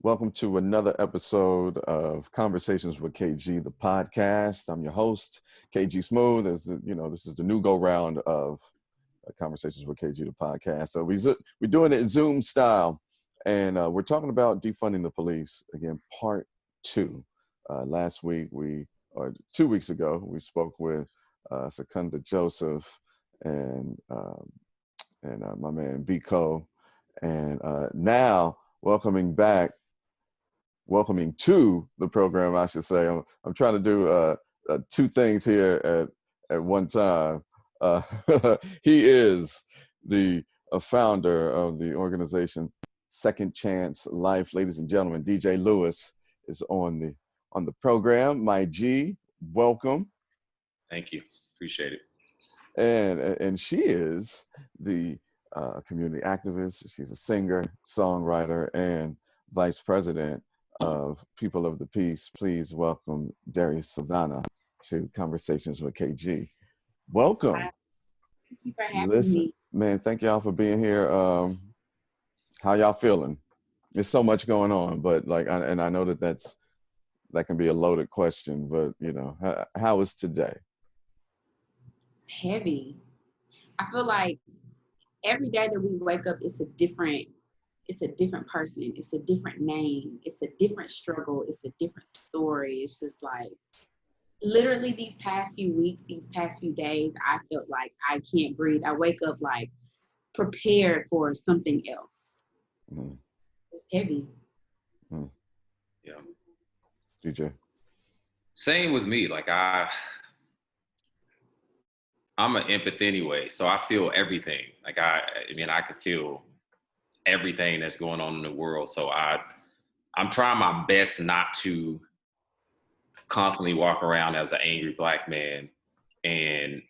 Welcome to another episode of Conversations with KG, the podcast. I'm your host, KG Smooth. This is the new go round of Conversations with KG, the podcast. So we're doing it Zoom style, and we're talking about defunding the police again, part two. Last week or 2 weeks ago, we spoke with Secunda Joseph and my man Biko, and now welcoming to the program, I should say. I'm trying to do two things here at one time. He is the founder of the organization Second Chance Life. Ladies and gentlemen, DJ Lewis is on the program. My G, welcome. Thank you. Appreciate it. And she is the community activist. She's a singer, songwriter, and vice president of People of the Peace. Please welcome Daria Savannah to Conversations with KG. Welcome. Thank you for having me. Man, thank y'all for being here. How y'all feeling? There's so much going on, but I know that can be a loaded question, but how is today? It's heavy. I feel like every day that we wake up, it's a different person. It's a different name. It's a different struggle. It's a different story. It's just like, literally these past few weeks, these past few days, I felt like I can't breathe. I wake up like prepared for something else. Mm. It's heavy. Mm. Yeah. DJ. Same with me. Like I'm an empath anyway, so I feel everything. Like I can feel everything that's going on in the world. So I'm trying my best not to constantly walk around as an angry Black man and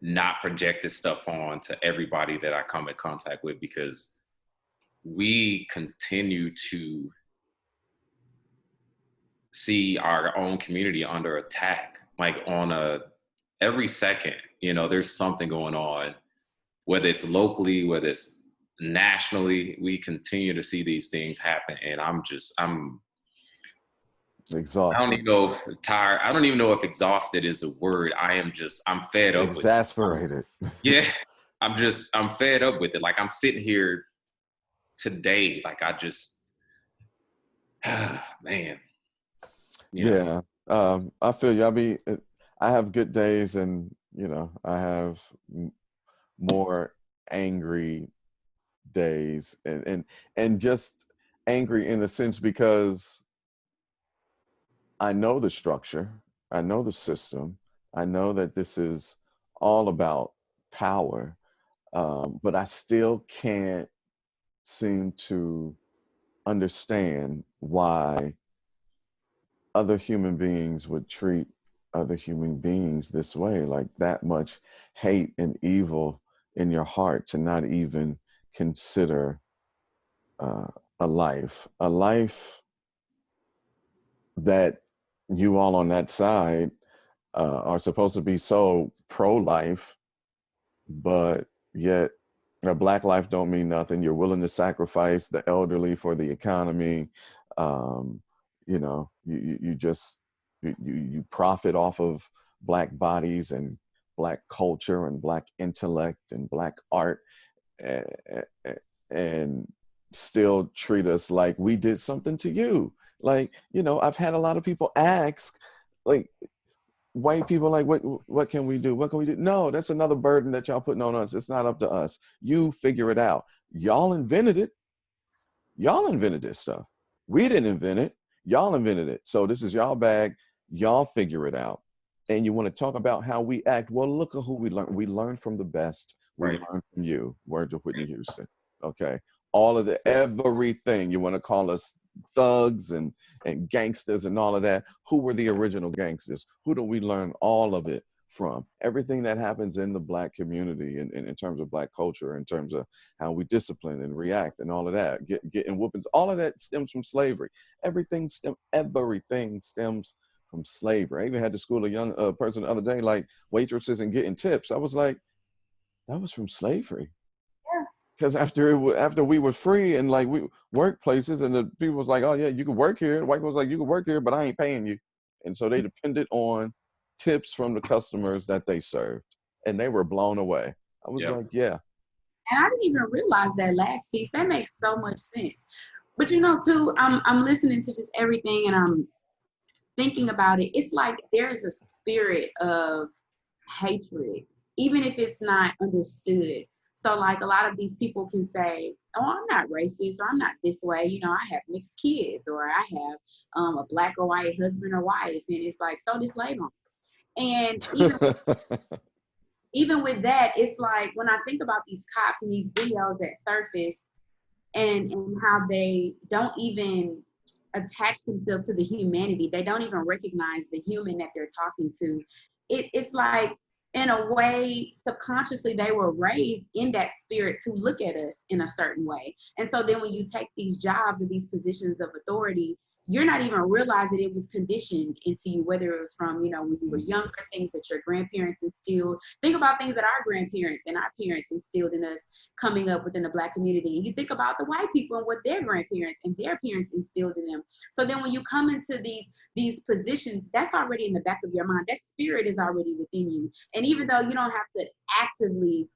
not project this stuff on to everybody that I come in contact with, because we continue to see our own community under attack, like every second, there's something going on, whether it's locally, whether it's nationally. We continue to see these things happen, and I'm exhausted. I don't even know tired. I don't even know if exhausted is a word. I'm fed up. Exasperated. Yeah. I'm fed up with it. Like I'm sitting here today, like man. Yeah. I feel you. I have good days, and I have more angry days, and just angry in a sense because I know the structure, I know the system, I know that this is all about power, but I still can't seem to understand why other human beings would treat other human beings this way, like that much hate and evil in your heart to not even consider a life that you all on that side are supposed to be so pro-life, but yet Black life don't mean nothing. You're willing to sacrifice the elderly for the economy. You profit off of Black bodies and Black culture and Black intellect and Black art, and still treat us like we did something to you. Like, I've had a lot of people ask, like, white people, like, what can we do? What can we do? No, that's another burden that y'all putting on us. It's not up to us. You figure it out. Y'all invented it. Y'all invented this stuff. We didn't invent it. Y'all invented it. So this is y'all bag. Y'all figure it out. And you want to talk about how we act. Well, look at who we learned. We learned from the best. We learned from you. Word to Whitney Houston. Okay. All of everything. You want to call us thugs and gangsters and all of that. Who were the original gangsters? Who do we learn all of it from? Everything that happens in the Black community in terms of Black culture, in terms of how we discipline and react and all of that, getting whoopings, all of that stems from slavery. Everything stems from slavery. I even had to school a young person the other day, like waitresses and getting tips. I was like, that was from slavery. Yeah. Because after we were free and like we workplaces, and the people was like, oh yeah, you can work here. The white was like, you can work here, but I ain't paying you. And so they depended on tips from the customers that they served, and they were blown away. I was Yep. like, yeah. And I didn't even realize that last piece. That makes so much sense. But you know, too, I'm listening to just everything, and I'm thinking about it. It's like there's a spirit of hatred, even if it's not understood. So like a lot of these people can say, oh, I'm not racist, or I'm not this way. You know, I have mixed kids, or I have a black or white husband or wife. And it's like, so does slave owners. And even with that, it's like when I think about these cops and these videos that surface, and how they don't even attach themselves to the humanity. They don't even recognize the human that they're talking to. It's like, in a way, subconsciously, they were raised in that spirit to look at us in a certain way. And so then when you take these jobs or these positions of authority, you're not even realizing it was conditioned into you, whether it was from, you know, when you were younger, things that your grandparents instilled. Think about things that our grandparents and our parents instilled in us coming up within the Black community. And you think about the white people and what their grandparents and their parents instilled in them. So then when you come into these positions, that's already in the back of your mind. That spirit is already within you. And even though you don't have to actively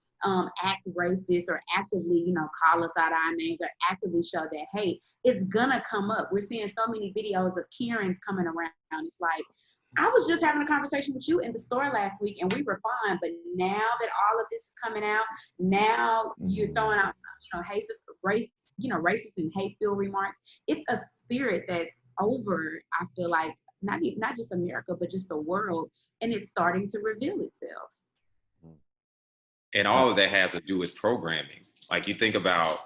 act racist or actively, you know, call us out our names or actively show that hate, it's gonna come up. We're seeing so many videos of Karens coming around. It's like, I was just having a conversation with you in the store last week and we were fine, but now that all of this is coming out, now you're throwing out, you know, racist and hate-filled remarks. It's a spirit that's over, I feel like, not just America, but just the world, and it's starting to reveal itself. And all of that has to do with programming. Like you think about,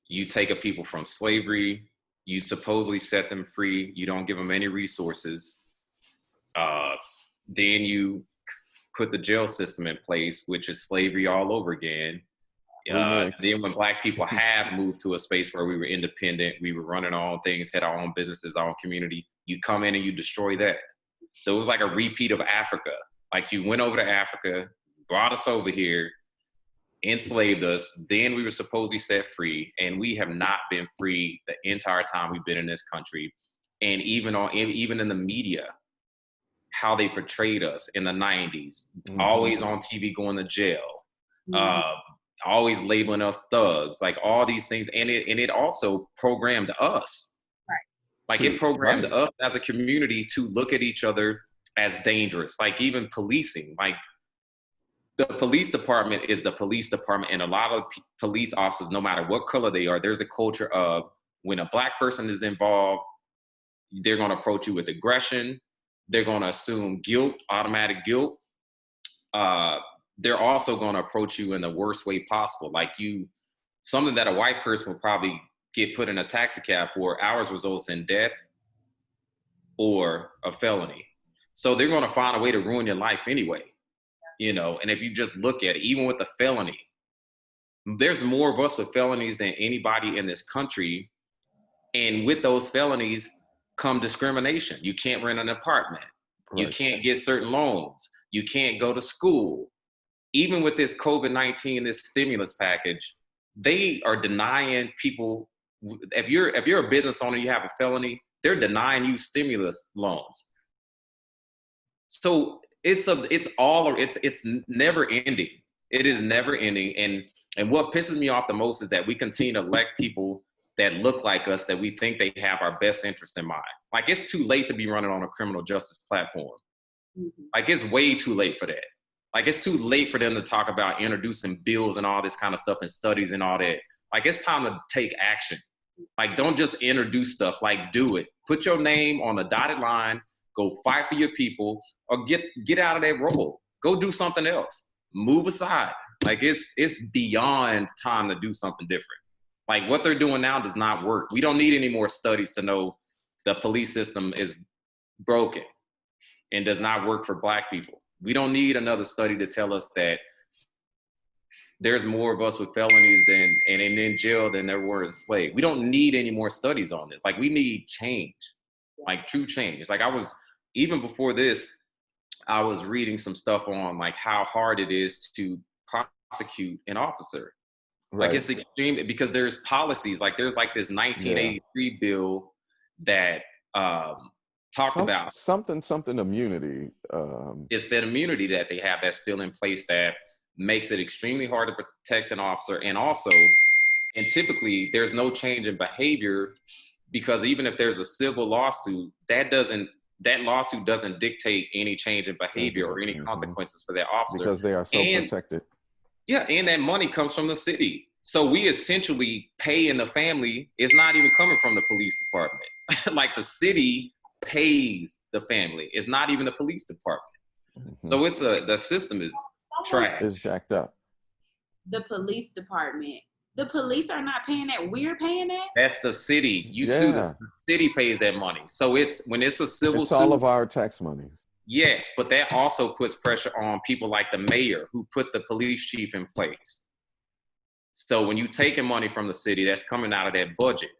you take a people from slavery, you supposedly set them free, you don't give them any resources. Then you put the jail system in place, which is slavery all over again. Then when Black people have moved to a space where we were independent, we were running our own things, had our own businesses, our own community, you come in and you destroy that. So it was like a repeat of Africa. Like you went over to Africa, brought us over here, enslaved us, then we were supposedly set free, and we have not been free the entire time we've been in this country. And even in the media, how they portrayed us in the 90s, always on TV going to jail, always labeling us thugs, like all these things. And it also programmed us. Right. Like it programmed us as a community to look at each other as dangerous. Like even policing, like the police department is the police department, and a lot of police officers, no matter what color they are, there's a culture of when a Black person is involved, they're going to approach you with aggression. They're going to assume guilt, automatic guilt. They're also going to approach you in the worst way possible. Like something that a white person would probably get put in a taxi cab for, ours results in death or a felony. So they're going to find a way to ruin your life anyway. You know, and if you just look at it, even with the felony, there's more of us with felonies than anybody in this country. And with those felonies come discrimination. You can't rent an apartment. Right. You can't get certain loans. You can't go to school. Even with this COVID-19, this stimulus package, they are denying people. If you're a business owner, you have a felony, they're denying you stimulus loans. So it's never ending. It is never ending. And what pisses me off the most is that we continue to elect people that look like us, that we think they have our best interest in mind. Like it's too late to be running on a criminal justice platform. Like it's way too late for that. Like it's too late for them to talk about introducing bills and all this kind of stuff and studies and all that. Like it's time to take action. Like don't just introduce stuff, like do it. Put your name on the dotted line. Go fight for your people, or get out of that role. Go do something else. Move aside. Like it's beyond time to do something different. Like what they're doing now does not work. We don't need any more studies to know the police system is broken and does not work for Black people. We don't need another study to tell us that there's more of us with felonies and in jail than there were enslaved. We don't need any more studies on this. Like we need change. Like true change. Like even before this, I was reading some stuff on like how hard it is to prosecute an officer. Like Right. it's extreme because there's policies, like there's like this Yeah. 1983 bill that talked about Something immunity. it's that immunity that they have that's still in place that makes it extremely hard to protect an officer. And also, and typically there's no change in behavior because even if there's a civil lawsuit, that lawsuit doesn't dictate any change in behavior or any Mhm. consequences for that officer. Because they are so And protected. yeah, and that money comes from the city. So we essentially pay in the family. It's not even coming from the police department. Like the city pays the family. It's not even the police department. So the system is trash. It's jacked up. The police department. The police are not paying that. We're paying that. That's the city. You sue Yeah. the city pays that money. So when it's a civil It's all suit, of our tax monies. yes, but that also puts pressure on people like the mayor who put the police chief in place. So when you taking money from the city, that's coming out of that budget.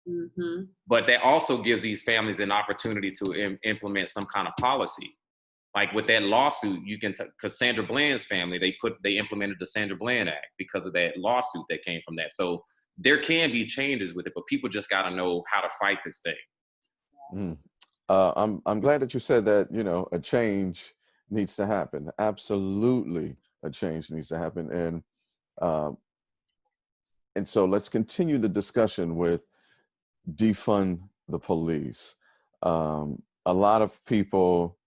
Mm-hmm. But that also gives these families an opportunity to implement some kind of policy. Like with that lawsuit, you can, because Sandra Bland's family, they implemented the Sandra Bland Act because of that lawsuit that came from that. So there can be changes with it, but people just got to know how to fight this thing. I'm glad that you said that, a change needs to happen. Absolutely a change needs to happen. And so let's continue the discussion with defund the police. A lot of people,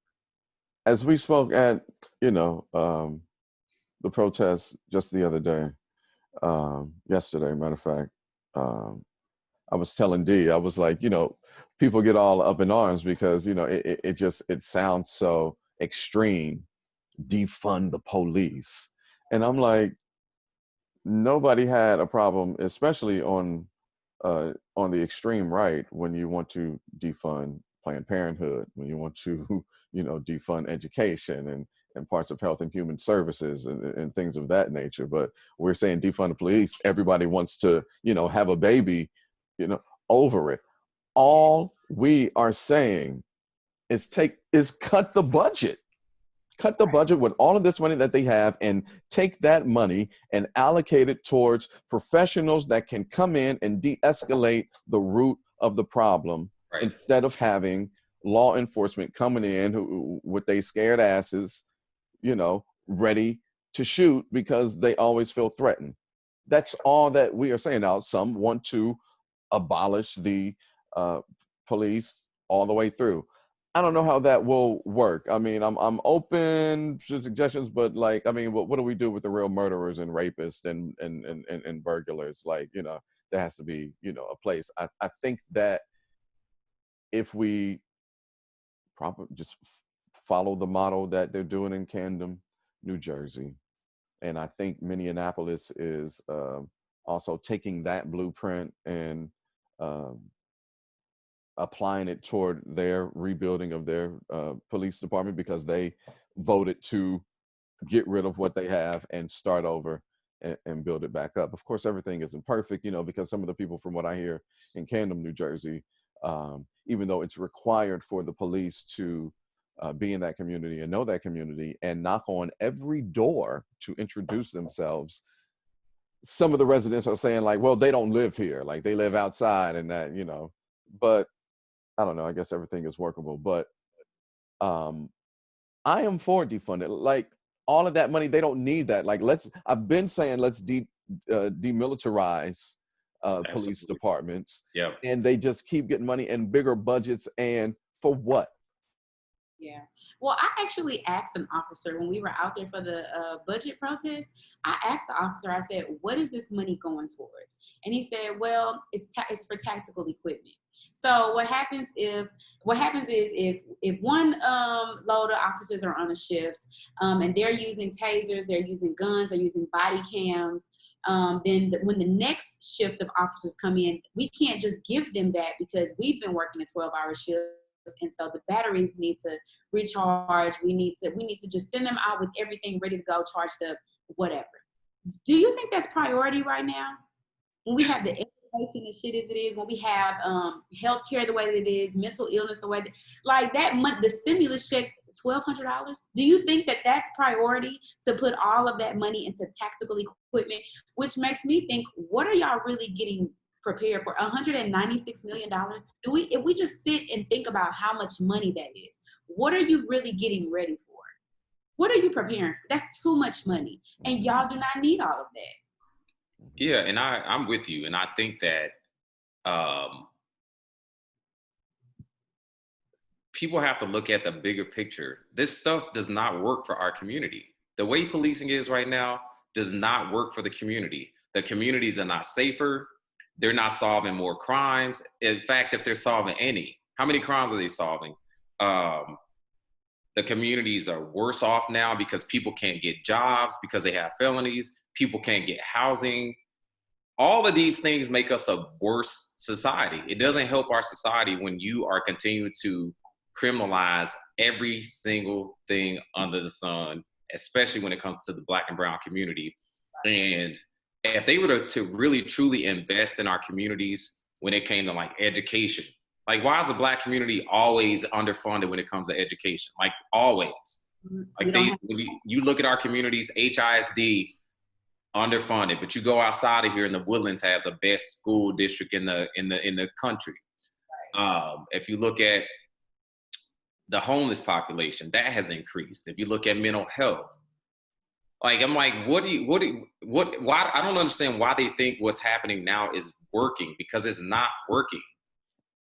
as we spoke at, the protest just the other day, yesterday, matter of fact, I was telling D, I was like, people get all up in arms because, it sounds so extreme, defund the police. And I'm like, nobody had a problem, especially on the extreme right, when you want to defund Planned Parenthood, when you want to, defund education and parts of health and human services and things of that nature. But we're saying defund the police. Everybody wants to, have a baby, over it. All we are saying is cut the budget. Cut the budget with all of this money that they have and take that money and allocate it towards professionals that can come in and de-escalate the root of the problem, Right. Instead of having law enforcement coming in with they scared asses, ready to shoot because they always feel threatened. That's all that we are saying. Now, some want to abolish the police all the way through. I don't know how that will work. I mean, I'm open to suggestions, but what do we do with the real murderers and rapists and burglars? There has to be, a place. I think that if we just follow the model that they're doing in Camden, New Jersey, and I think Minneapolis is also taking that blueprint and applying it toward their rebuilding of their police department, because they voted to get rid of what they have and start over and build it back up. Of course, everything isn't perfect, because some of the people, from what I hear in Camden, New Jersey, even though it's required for the police to be in that community and know that community and knock on every door to introduce themselves, some of the residents are saying well, they don't live here, they live outside and that, but I don't know. I guess everything is workable, but I am for defunding. All of that money, they don't need that. I've been saying let's demilitarize police departments. Yeah. And they just keep getting money and bigger budgets, and for what? Yeah. Well, I actually asked an officer when we were out there for the budget protest. I asked the officer, I said, what is this money going towards? And he said, well, it's for tactical equipment. So what happens is if one load of officers are on a shift and they're using tasers, they're using guns, they're using body cams, then when the next shift of officers come in, we can't just give them that because we've been working a 12-hour shift. And so the batteries need to recharge. We need to just send them out with everything ready to go, charged up, whatever. Do you think that's priority right now? When we have the education and shit as it is, when we have healthcare the way that it is, mental illness the way that, the stimulus checks $1,200? Do you think that that's priority to put all of that money into tactical equipment? Which makes me think, what are y'all really getting prepared for? $196 million? If we just sit and think about how much money that is, what are you really getting ready for? What are you preparing for? That's too much money. And y'all do not need all of that. Yeah, and I'm with you. And I think that people have to look at the bigger picture. This stuff does not work for our community. The way policing is right now does not work for the community. The communities are not safer. They're not solving more crimes. In fact, if they're solving any, how many crimes are they solving? The communities are worse off now because people can't get jobs because they have felonies. People can't get housing. All of these things make us a worse society. It doesn't help our society when you are continuing to criminalize every single thing under the sun, especially when it comes to the Black and brown community. And if they were to really truly invest in our communities when it came to like education, like why is the Black community always underfunded when it comes to education? Like always. Like you look at our communities, HISD underfunded, but you go outside of here and the Woodlands has the best school district in the country. If you look at the homeless population, that has increased. If you look at mental health, like I'm like, why? I don't understand why they think what's happening now is working, because it's not working.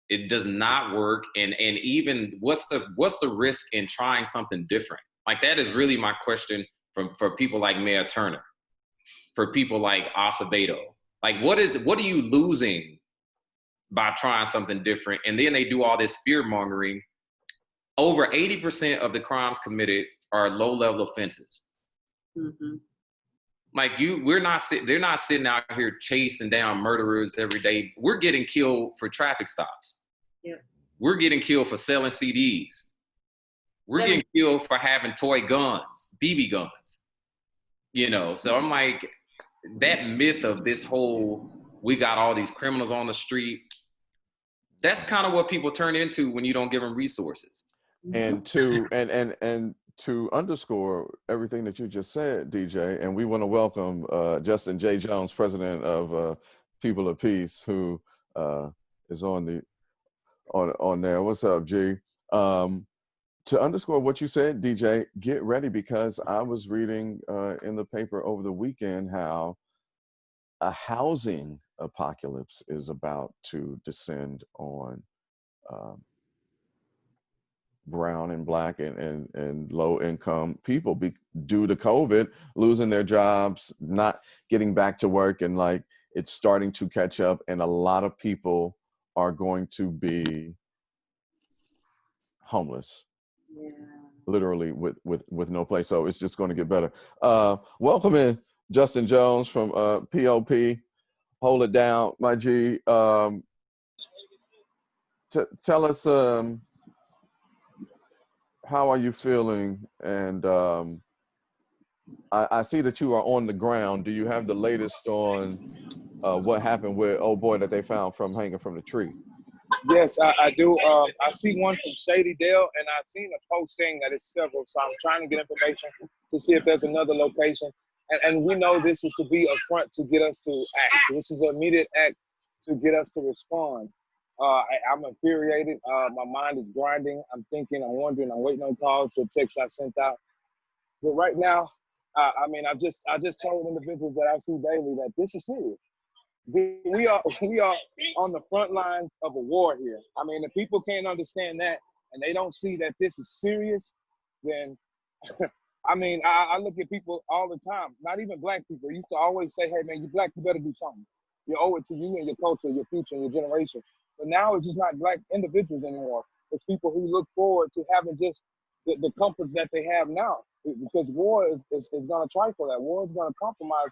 It does not work. And even what's the risk in trying something different? Like that is really my question for people like Mayor Turner, for people like Acevedo. Like what are you losing by trying something different? And then they do all this fear mongering. Over 80% of the crimes committed are low-level offenses. Mm-hmm. Like they're not sitting out here chasing down murderers every day. We're getting killed for traffic stops. Yeah. We're getting killed for selling CDs. We're getting killed for having toy guns, BB guns. You know, so I'm like, that myth of this whole, we got all these criminals on the street, that's kind of what people turn into when you don't give them resources. And to underscore everything that you just said, DJ, and we want to welcome Justin J. Jones, president of People of Peace, who is on there. What's up, G? To underscore what you said, DJ, get ready, because I was reading in the paper over the weekend how a housing apocalypse is about to descend on brown and Black and low income people due to COVID, losing their jobs, not getting back to work, and like it's starting to catch up, and a lot of people are going to be homeless. Yeah. Literally with no place. So it's just going to get better. Welcome in Justin Jones from P.O.P. Hold it down, my G. Tell us, how are you feeling? And I see that you are on the ground. Do you have the latest on what happened with old boy that they found hanging from the tree? Yes, I do. I see one from Shady Dale, and I've seen a post saying that it's several. So I'm trying to get information to see if there's another location. And we know this is to be a front to get us to act. This is an immediate act to get us to respond. I'm infuriated. My mind is grinding. I'm thinking, I'm wondering, I'm waiting on calls to texts I sent out. But right now, I just told individuals that I see daily that this is serious. We are on the front lines of a war here. I mean, if people can't understand that and they don't see that this is serious, then I mean, I look at people all the time, not even Black people. I used to always say, hey man, you Black, you better do something. You owe it to you and your culture, your future, and your generation. But now it's just not Black individuals anymore. It's people who look forward to having just the comforts that they have now. Because war is going to try for that. War is going to compromise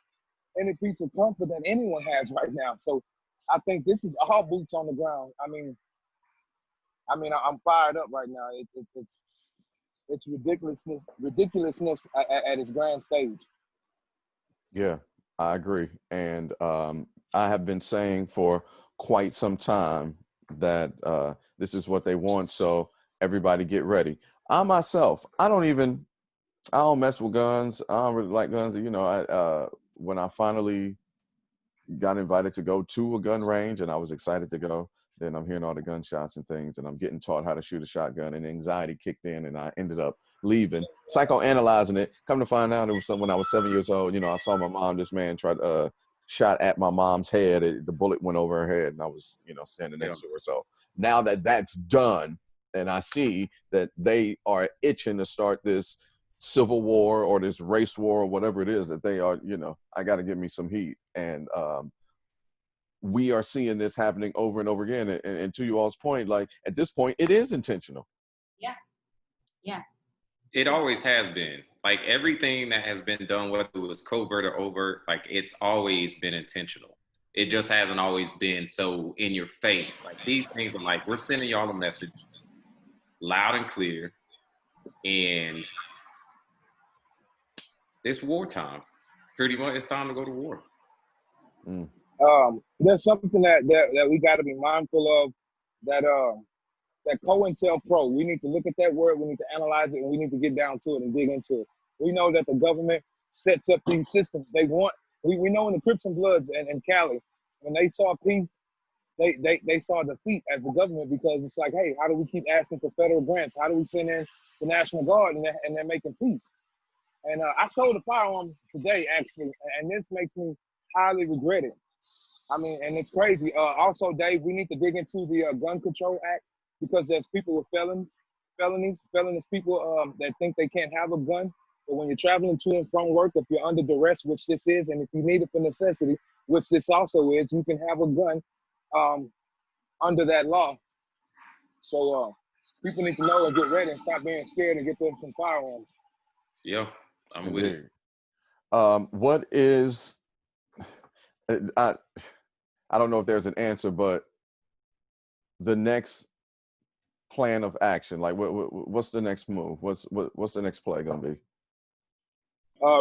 any piece of comfort that anyone has right now. So I think this is all boots on the ground. I mean, I'm fired up right now. It's ridiculousness at its grand stage. Yeah, I agree. And I have been saying for quite some time that this is what they want. So everybody get ready. I myself, I don't mess with guns. I don't really like guns. You know, when I finally got invited to go to a gun range and I was excited to go, then I'm hearing all the gunshots and things, and I'm getting taught how to shoot a shotgun, and anxiety kicked in, and I ended up leaving, psychoanalyzing it. Come to find out, it was when I was 7 years old. You know, I saw my mom, this man tried shot at my mom's head. The bullet went over her head, and I was, you know, standing next to her. So now that that's done, and I see that they are itching to start this civil war or this race war or whatever it is that they are, you know, I got to give me some heat. And we are seeing this happening over and over again. And to you all's point, like at this point, it is intentional. Yeah. Yeah. It always has been. Like everything that has been done, whether it was covert or overt, like it's always been intentional. It just hasn't always been so in your face. Like these things are like, we're sending y'all a message loud and clear, and it's wartime. Pretty much it's time to go to war. Mm. There's something that we got to be mindful of, that COINTELPRO. We need to look at that word, we need to analyze it, and we need to get down to it and dig into it. We know that the government sets up these systems. We know in the Crips and Bloods and Cali, when they saw peace, they saw defeat as the government, because it's like, hey, how do we keep asking for federal grants? How do we send in the National Guard and they're making peace? And I sold a firearm today, actually, and this makes me highly regret it. I mean, and it's crazy. Also, Dave, we need to dig into the Gun Control Act, because there's people with felonies, people that think they can't have a gun. But when you're traveling to and from work, if you're under duress, which this is, and if you need it for necessity, which this also is, you can have a gun under that law. So people need to know and get ready and stop being scared and get them some firearms. Yeah, I'm with it. What is, I don't know if there's an answer, but the next plan of action, like what's the next move? What's the next play gonna be?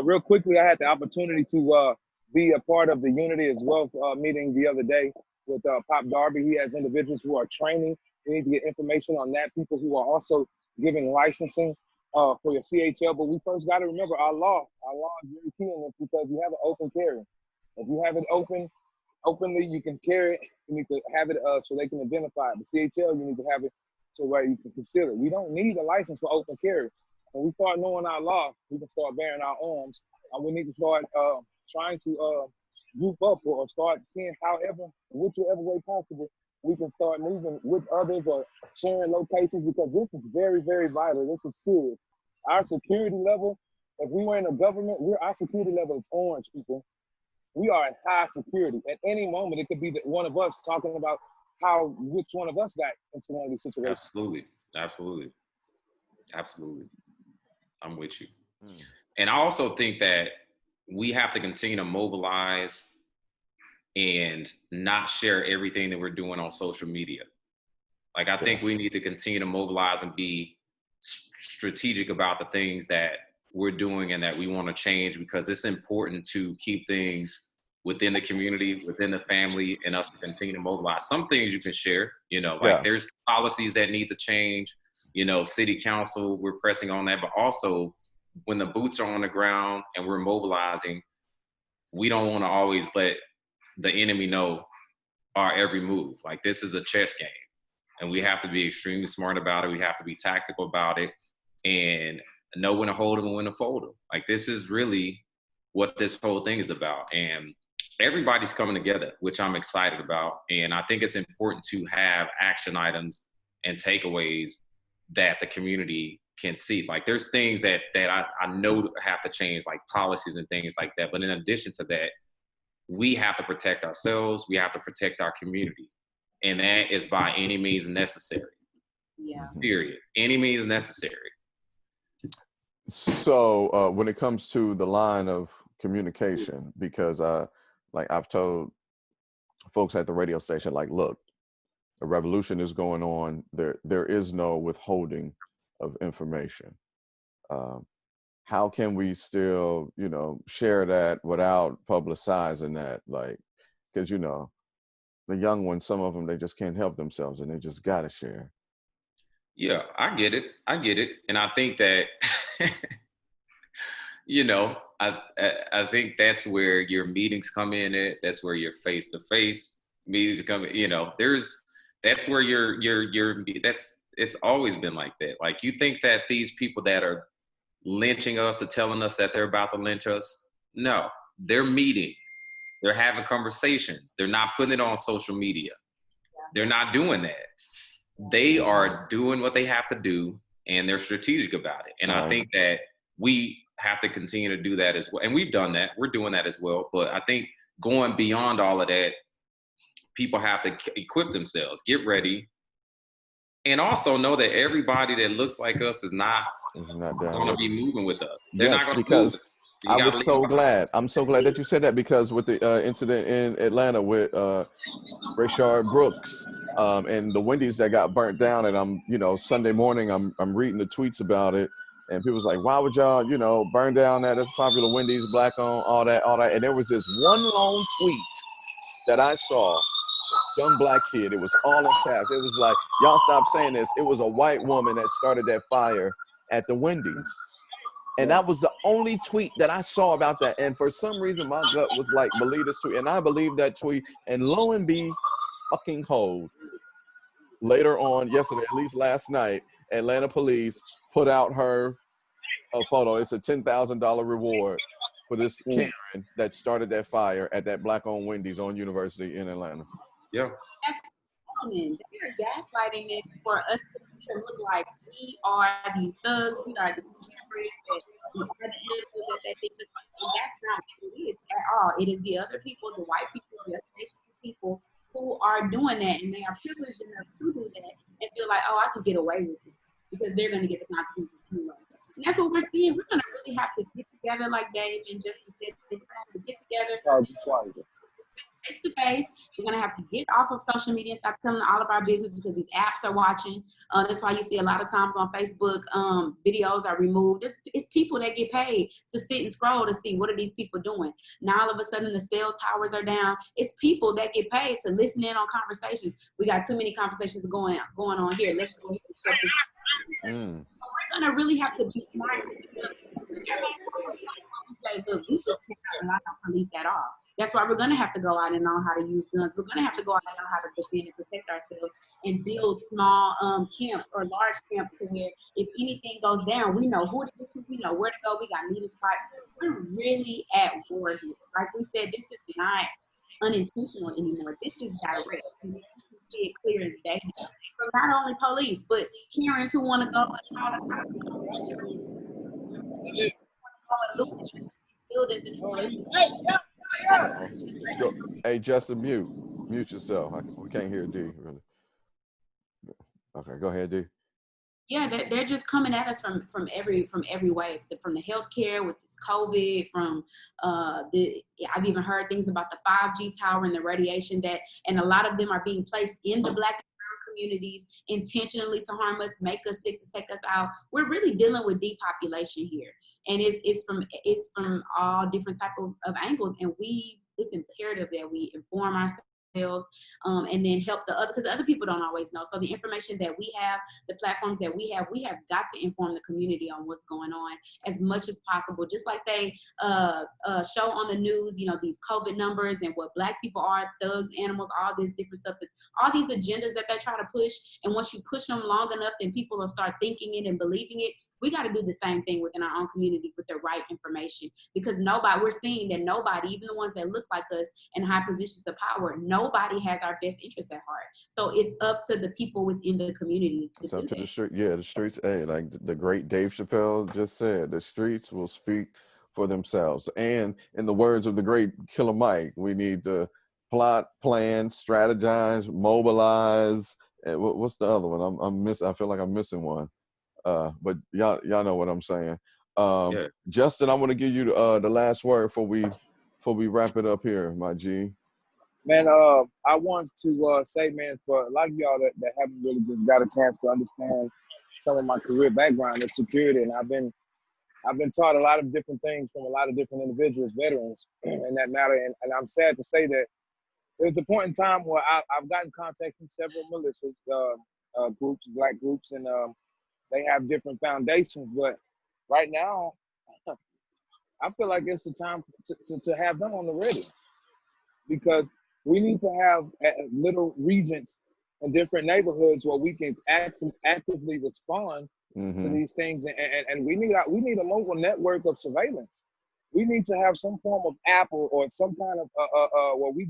Real quickly, I had the opportunity to be a part of the Unity as well meeting the other day with Pop Darby. He has individuals who are training. We need to get information on that. People who are also giving licensing for your CHL. But we first got to remember our law. Our law is very key in this, because you have an open carry. If you have it openly, you can carry it. You need to have it so they can identify it. The CHL, you need to have it so where you can conceal it. We don't need a license for open carry. When we start knowing our law, we can start bearing our arms. And we need to start trying to group up or start seeing whichever way possible, we can start moving with others or sharing locations, because this is very, very vital. This is serious. Our security level, if we were in a government, our security level is orange, people. We are at high security. At any moment, it could be one of us talking about which one of us got into one of these situations. Absolutely. I'm with you. And I also think that we have to continue to mobilize and not share everything that we're doing on social media. Like, I think we need to continue to mobilize and be strategic about the things that we're doing and that we want to change, because it's important to keep things within the community, within the family, and us to continue to mobilize. Some things you can share, there's policies that need to change, city council, we're pressing on that, but also when the boots are on the ground and we're mobilizing, we don't want to always let the enemy know our every move. Like, this is a chess game, and we have to be extremely smart about it. We have to be tactical about it and know when to hold them and when to fold them. Like, this is really what this whole thing is about. And everybody's coming together, which I'm excited about. And I think it's important to have action items and takeaways that the community can see. Like, there's things that I know have to change, like policies and things like that. But in addition to that, we have to protect ourselves. We have to protect our community. And that is by any means necessary. Yeah. Period. Any means necessary. So when it comes to the line of communication, because I've told folks at the radio station, like, look, a revolution is going on. There is no withholding of information. How can we still, share that without publicizing that? Like, because, the young ones, some of them, they just can't help themselves and they just got to share. Yeah, I get it. I get it. And I think that, you know, I think that's where your meetings come in at. That's where your face-to-face meetings come in. You know, that's where it's always been like that. Like, you think that these people that are lynching us or telling us that they're about to lynch us, no, they're meeting. They're having conversations. They're not putting it on social media. They're not doing that. They are doing what they have to do, and they're strategic about it. And I think that we have to continue to do that as well. And we've done that. We're doing that as well. But I think going beyond all of that, people have to equip themselves, get ready, and also know that everybody that looks like us is not going to be moving with us. They're not going to because I was so glad. I'm so glad that you said that, because with the incident in Atlanta with Rayshard Brooks and the Wendy's that got burnt down, and I'm, you know, Sunday morning I'm reading the tweets about it, and people was like, why would y'all, you know, burn down that's popular Wendy's, black owned, all that, and there was this one long tweet that I saw, young black kid, it was all in caps. It was like, y'all stop saying this. It was a white woman that started that fire at the Wendy's. And that was the only tweet that I saw about that. And for some reason, my gut was like, believe this tweet. And I believed that tweet. And lo and behold, later on, yesterday, at least last night, Atlanta police put out her photo. It's a $10,000 reward for this Karen that started that fire at that black-owned Wendy's on University in Atlanta. Yeah. That's happening. They're gaslighting this for us to look like we are these thugs, we are these terrorists, that they think that's not what it is at all. It is the other people, the white people, the other nations people who are doing that, and they are privileged enough to do that and feel like, oh, I can get away with it because they're going to get the consequences anyway. And that's what we're seeing. We're going to really have to get together, like Dave and Justin said, we're going to have to get together face to face. We're going to have to get off of social media and stop telling all of our business because these apps are watching. That's why you see a lot of times on Facebook, videos are removed. It's people that get paid to sit and scroll to see what are these people doing. Now all of a sudden the cell towers are down. It's people that get paid to listen in on conversations. We got too many conversations going on here. Let's go ahead and shut this. We're going to really have to be smart. Say, look, we just can't rely on police at all. That's why we're going to have to go out and know how to use guns. We're going to have to go out and know how to defend and protect ourselves and build small camps or large camps to where if anything goes down, we know who to get to, we know where to go, we got meeting spots. We're really at war here. Like we said, this is not unintentional anymore. This is direct. And you can see it clear as day. From not only police, but Karens who want to go and all the Hey, Justin, mute yourself. We can't hear D really. Okay, go ahead, D. Yeah, they're just coming at us from every way, from the healthcare with this COVID, from I've even heard things about the 5G tower and the radiation and a lot of them are being placed in the Black communities intentionally to harm us, make us sick, to take us out. We're really dealing with depopulation here, and it's from all different type of angles, and it's imperative that we inform ourselves and then help the other, because other people don't always know. So the information that we have, the platforms that we have got to inform the community on what's going on as much as possible. Just like they show on the news, you know, these COVID numbers and what Black people are, thugs, animals, all this different stuff, all these agendas that they try to push. And once you push them long enough, then people will start thinking it and believing it. We got to do the same thing within our own community with the right information, because we're seeing that nobody, even the ones that look like us in high positions of power, nobody has our best interests at heart. So it's up to the people within the community to do that. The street, the streets. Hey, like the great Dave Chappelle just said, the streets will speak for themselves. And in the words of the great Killer Mike, we need to plot, plan, strategize, mobilize. And what's the other one? I feel like I'm missing one. But y'all know what I'm saying. Yeah. Justin, I want to give you the last word before we wrap it up here, my G. Man, I want to say, man, for a lot of y'all that haven't really just got a chance to understand some of my career background in security, and I've been taught a lot of different things from a lot of different individuals, veterans, in that matter. And I'm sad to say that there was a point in time where I've gotten contact from several militias, groups, black groups, and they have different foundations. But right now, I feel like it's the time to have them on the ready, because we need to have little regions in different neighborhoods where we can actively respond to these things, and we need a local network of surveillance. We need to have some form of app or some kind of where we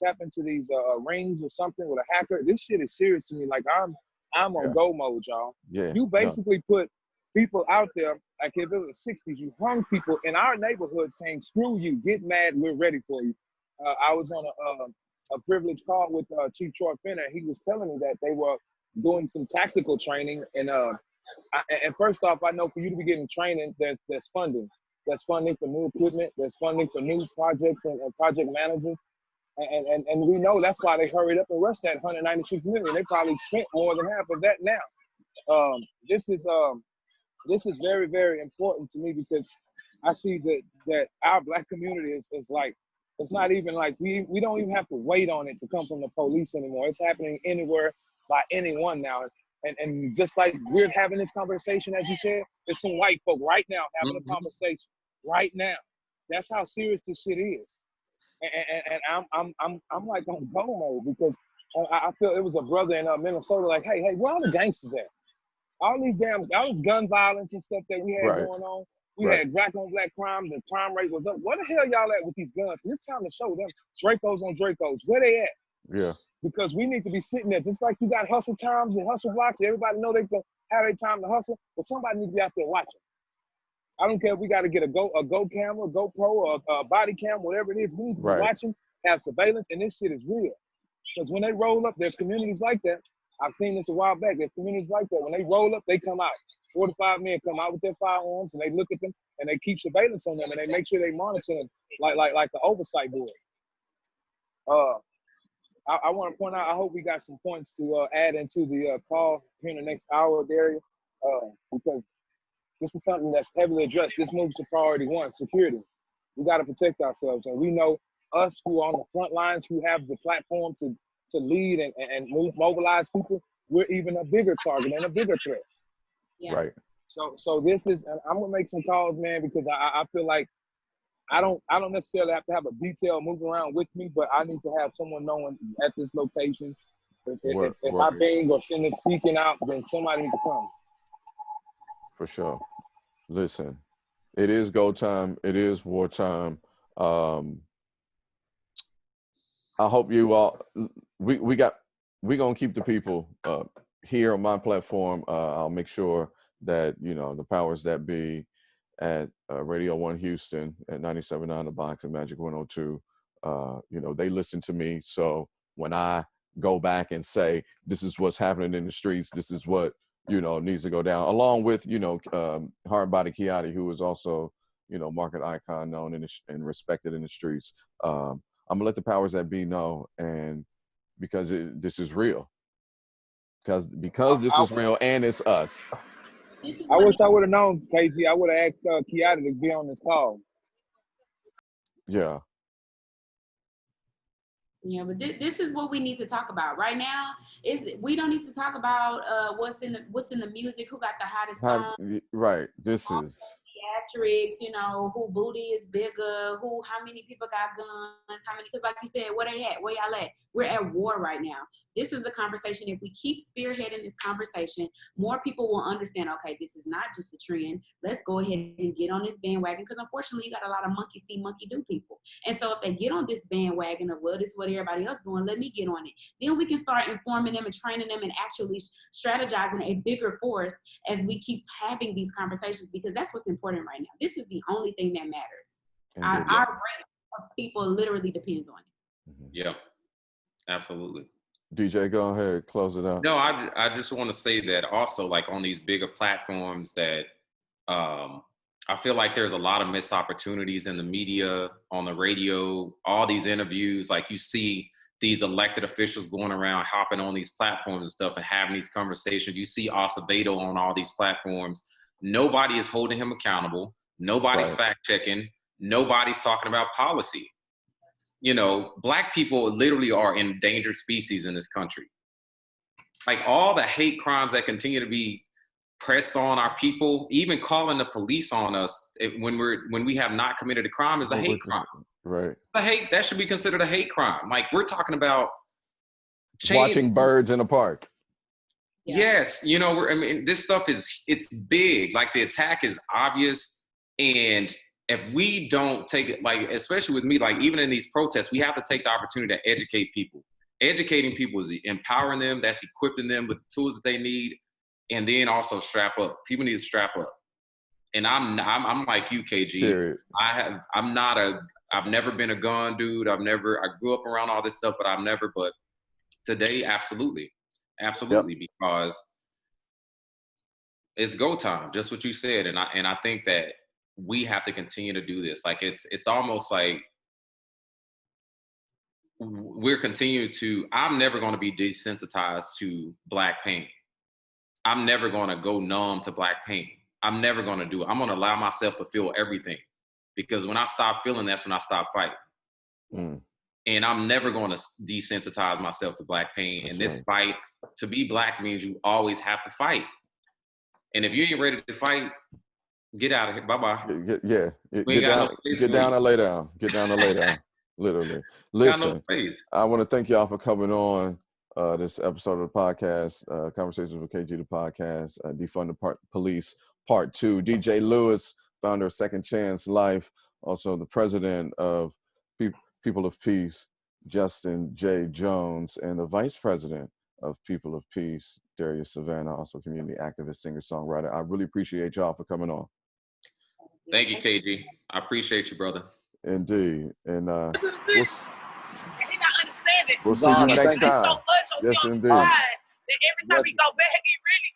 tap into these rings or something with a hacker. This shit is serious to me. Like I'm on go mode, y'all. Yeah. You basically put people out there, like if it was the 60s, you hung people in our neighborhood saying, "Screw you, get mad, we're ready for you." I was on a privileged call with Chief Troy Finner. He was telling me that they were doing some tactical training, and first off, I know for you to be getting training, there's funding. There's funding for new equipment. There's funding for new projects and project managers. And we know that's why they hurried up and rushed that 196 million. They probably spent more than half of that now. This is very, very important to me, because I see that our Black community is like, it's not even like we don't even have to wait on it to come from the police anymore. It's happening anywhere by anyone now. And just like we're having this conversation, as you said, there's some white folk right now having a conversation right now. That's how serious this shit is. And I'm like on go mode, because I feel it was a brother in Minnesota like, hey, where all the gangsters at? All this gun violence and stuff that we had going on. We had black on black crime. The crime rate was up. Where the hell y'all at with these guns? It's time to show them Dracos on Dracos. Where they at? Yeah. Because we need to be sitting there, just like you got hustle times and hustle blocks. Everybody know they can have their time to hustle, but somebody needs to be out there watching. I don't care if we got to get a Go camera, GoPro, or a body cam, whatever it is. We need to be watching, have surveillance, and this shit is real. Because when they roll up, there's communities like that. I've seen this a while back. There's communities like that. When they roll up, they come out. 4 to 5 men come out with their firearms, and they look at them, and they keep surveillance on them, and they make sure they monitor them like the oversight board. I want to point out, I hope we got some points to add into the call here in the next hour, Daria, because this is something that's heavily addressed. This moves to priority one, security. We got to protect ourselves. And we know us who are on the front lines, who have the platform to lead and mobilize people, we're even a bigger target and a bigger threat. Yeah. Right. So this is, and I'm going to make some calls, man, because I feel like I don't necessarily have to have a detail moving around with me, but I need to have someone knowing at this location. If I bang or send this beacon out, then somebody needs to come. For sure. Listen, it is go time. It is wartime. I hope you all, we're going to keep the people here on my platform. I'll make sure that, the powers that be at Radio 1 Houston at 97.9 The Box and Magic 102, they listen to me. So when I go back and say, this is what's happening in the streets, this is what, needs to go down, along with, Hard Body Kiati, who is also, market icon known and respected in the streets. I'm gonna let the powers that be know, and because this is real, because this is real, and it's us. I wish I would have known, KG. I would have asked Kiati to be on this call. Yeah. Yeah, but this is what we need to talk about right now. We don't need to talk about what's in the music, who got the hottest song. Right. This is theatrics, who booty is bigger, how many people got guns, because like you said, where they at, where y'all at? We're at war right now. This is the conversation. If we keep spearheading this conversation, more people will understand, okay, this is not just a trend. Let's go ahead and get on this bandwagon, because unfortunately you got a lot of monkey see, monkey do people. And so if they get on this bandwagon of, well, this is what everybody else doing, let me get on it. Then we can start informing them and training them and actually strategizing a bigger force as we keep having these conversations, because that's what's important right now. This is the only thing that matters. Our race of people literally depends on it. Yeah, absolutely. DJ, go ahead, close it out. No, I just want to say that also, like on these bigger platforms, that I feel like there's a lot of missed opportunities in the media, on the radio, all these interviews. Like you see these elected officials going around hopping on these platforms and stuff and having these conversations. You see Acevedo on all these platforms. Nobody is holding him accountable. Nobody's fact checking. Nobody's talking about policy. Black people literally are endangered species in this country. like all the hate crimes that continue to be pressed on our people, even calling the police on us when we have not committed a crime is a hate crime. Right. That should be considered a hate crime. Like we're talking about watching birds in a park. Yeah. Yes, you know, I mean, this stuff it's big. Like the attack is obvious, and if we don't take it, like especially with me, like even in these protests, we have to take the opportunity to educate people. Educating people is empowering them. That's equipping them with the tools that they need, and then also strap up. People need to strap up. And I'm like you, KG. Period. I've never been a gun dude. I grew up around all this stuff, but today, absolutely, yep. Because it's go time, just what you said, and I think that we have to continue to do this. Like it's almost like we're continuing to. I'm never going to be desensitized to Black pain. I'm never going to go numb to Black pain. I'm never going to do it. I'm going to allow myself to feel everything, because when I stop feeling, that's when I stop fighting. Mm. And I'm never going to desensitize myself to Black pain. That's and this fight, to be Black means you always have to fight. And if you ain't ready to fight, get out of here. Bye-bye. Get down and lay down. Get down and lay down. Literally. Listen, I want to thank y'all for coming on this episode of the podcast, Conversations with KG, the podcast, Defund the Police, Part 2. DJ Lewis, founder of Chance.Life, also the president of People of Peace, Justin J. Jones, and the vice president of People of Peace, Daria Savannah, also community activist, singer-songwriter. I really appreciate y'all for coming on. Thank you, KG. I appreciate you, brother. Indeed. And we'll understand it. We'll see you next time. So much yes, indeed. That every time we go back, it really